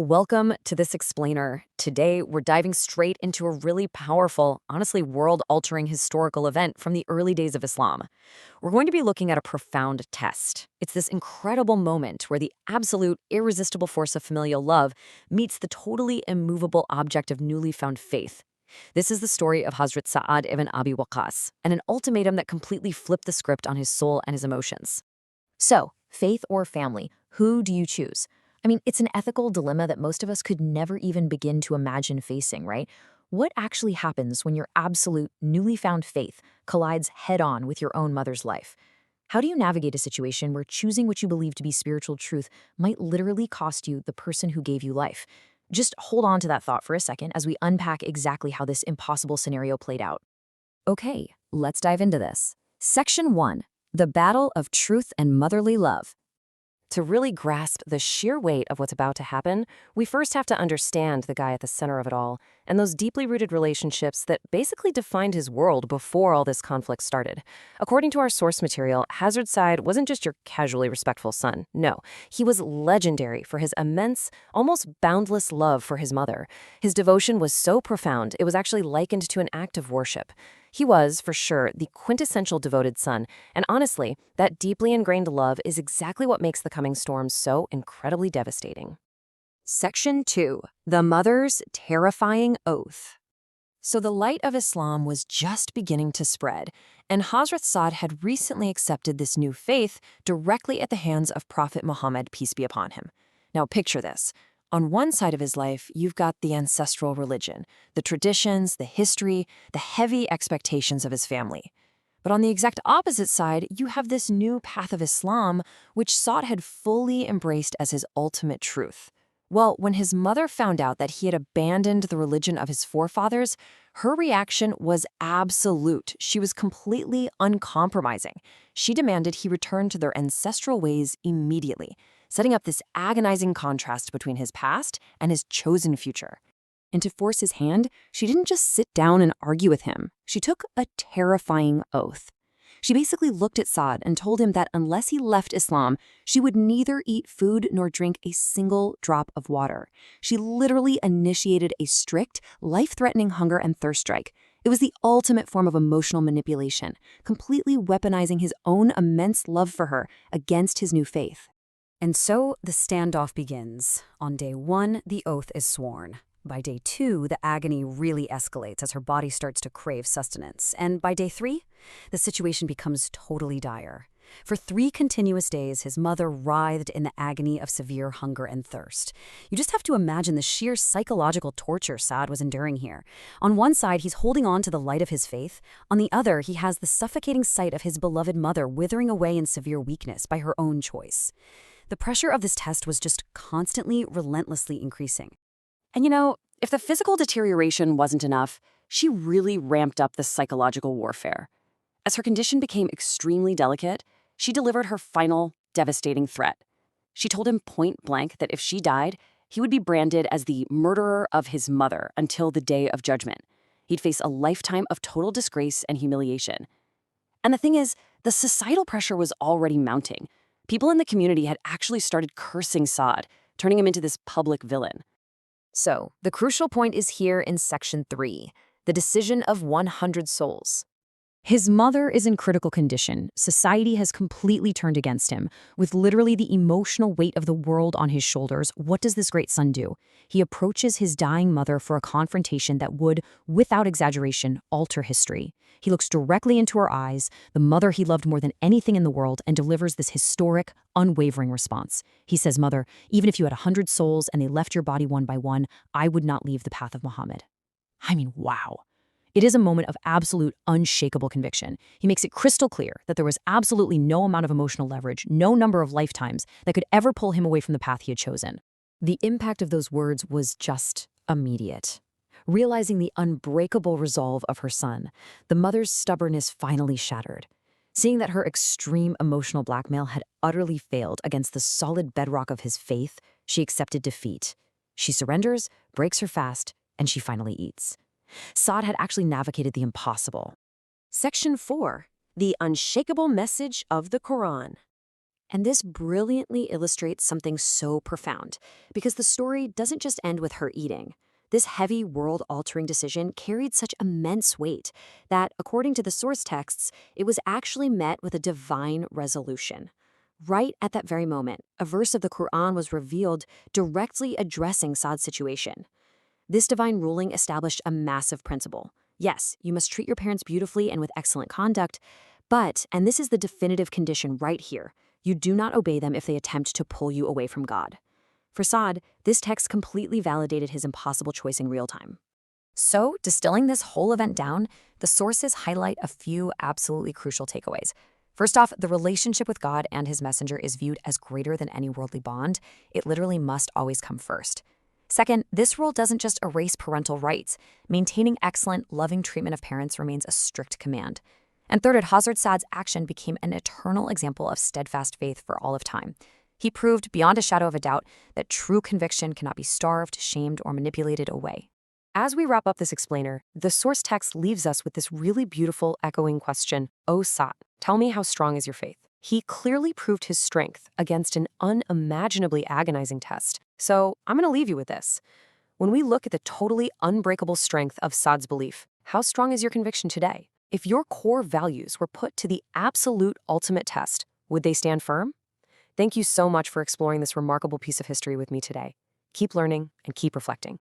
Welcome to this explainer. Today, we're diving straight into a really powerful, honestly world-altering historical event from the early days of Islam. We're going to be looking at a profound test. It's this incredible moment where the absolute, irresistible force of familial love meets the totally immovable object of newly found faith. This is the story of Hazrat Saad ibn Abi Waqqas, and an ultimatum that completely flipped the script on his soul and his emotions. So, faith or family, who do you choose? I mean, it's an ethical dilemma that most of us could never even begin to imagine facing, right? What actually happens when your absolute, newly found faith collides head-on with your own mother's life? How do you navigate a situation where choosing what you believe to be spiritual truth might literally cost you the person who gave you life? Just hold on to that thought for a second as we unpack exactly how this impossible scenario played out. Okay, let's dive into this. Section 1. The Battle of Truth and Motherly Love. To really grasp the sheer weight of what's about to happen, we first have to understand the guy at the center of it all, and those deeply rooted relationships that basically defined his world before all this conflict started. According to our source material, Hazrat Saad wasn't just your casually respectful son. No, he was legendary for his immense, almost boundless love for his mother. His devotion was so profound, it was actually likened to an act of worship. He was, for sure, the quintessential devoted son, and honestly, that deeply ingrained love is exactly what makes the coming storm so incredibly devastating. Section 2. The Mother's Terrifying Oath. So the light of Islam was just beginning to spread, and Hazrat Saad had recently accepted this new faith directly at the hands of Prophet Muhammad, peace be upon him. Now picture this. On one side of his life, you've got the ancestral religion, the traditions, the history, the heavy expectations of his family. But on the exact opposite side, you have this new path of Islam, which Saad had fully embraced as his ultimate truth. Well, when his mother found out that he had abandoned the religion of his forefathers, her reaction was absolute. She was completely uncompromising. She demanded he return to their ancestral ways immediately, setting up this agonizing contrast between his past and his chosen future. And to force his hand, she didn't just sit down and argue with him. She took a terrifying oath. She basically looked at Saad and told him that unless he left Islam, she would neither eat food nor drink a single drop of water. She literally initiated a strict, life-threatening hunger and thirst strike. It was the ultimate form of emotional manipulation, completely weaponizing his own immense love for her against his new faith. And so the standoff begins. On day 1, the oath is sworn. By day 2, the agony really escalates as her body starts to crave sustenance. And by day 3, the situation becomes totally dire. For 3 continuous days, his mother writhed in the agony of severe hunger and thirst. You just have to imagine the sheer psychological torture Saad was enduring here. On one side, he's holding on to the light of his faith. On the other, he has the suffocating sight of his beloved mother withering away in severe weakness by her own choice. The pressure of this test was just constantly, relentlessly increasing. And if the physical deterioration wasn't enough, she really ramped up the psychological warfare. As her condition became extremely delicate, she delivered her final, devastating threat. She told him point blank that if she died, he would be branded as the murderer of his mother until the day of judgment. He'd face a lifetime of total disgrace and humiliation. And the thing is, the societal pressure was already mounting. People in the community had actually started cursing Saad, turning him into this public villain. So, the crucial point is here in Section 3, the decision of 100 souls. His mother is in critical condition. Society has completely turned against him. With literally the emotional weight of the world on his shoulders, what does this great son do? He approaches his dying mother for a confrontation that would, without exaggeration, alter history. He looks directly into her eyes, the mother he loved more than anything in the world, and delivers this historic, unwavering response. He says, "Mother, even if you had 100 souls and they left your body one by one, I would not leave the path of Muhammad." I mean, wow. It is a moment of absolute, unshakable conviction. He makes it crystal clear that there was absolutely no amount of emotional leverage, no number of lifetimes that could ever pull him away from the path he had chosen. The impact of those words was just immediate. Realizing the unbreakable resolve of her son, the mother's stubbornness finally shattered. Seeing that her extreme emotional blackmail had utterly failed against the solid bedrock of his faith, she accepted defeat. She surrenders, breaks her fast, and she finally eats. Saad had actually navigated the impossible. Section 4. The Unshakable Message of the Quran. And this brilliantly illustrates something so profound, because the story doesn't just end with her eating. This heavy, world altering decision carried such immense weight that, according to the source texts, it was actually met with a divine resolution. Right at that very moment, a verse of the Quran was revealed directly addressing Saad's situation. This divine ruling established a massive principle. Yes, you must treat your parents beautifully and with excellent conduct, but, and this is the definitive condition right here, you do not obey them if they attempt to pull you away from God. For Saad, this text completely validated his impossible choice in real time. So, distilling this whole event down, the sources highlight a few absolutely crucial takeaways. First off, the relationship with God and his messenger is viewed as greater than any worldly bond. It literally must always come first. Second, this rule doesn't just erase parental rights. Maintaining excellent, loving treatment of parents remains a strict command. And third, Hazrat Saad's action became an eternal example of steadfast faith for all of time. He proved beyond a shadow of a doubt that true conviction cannot be starved, shamed, or manipulated away. As we wrap up this explainer, the source text leaves us with this really beautiful, echoing question. O Saad, tell me, how strong is your faith? He clearly proved his strength against an unimaginably agonizing test. So I'm going to leave you with this. When we look at the totally unbreakable strength of Saad's belief, how strong is your conviction today? If your core values were put to the absolute ultimate test, would they stand firm? Thank you so much for exploring this remarkable piece of history with me today. Keep learning and keep reflecting.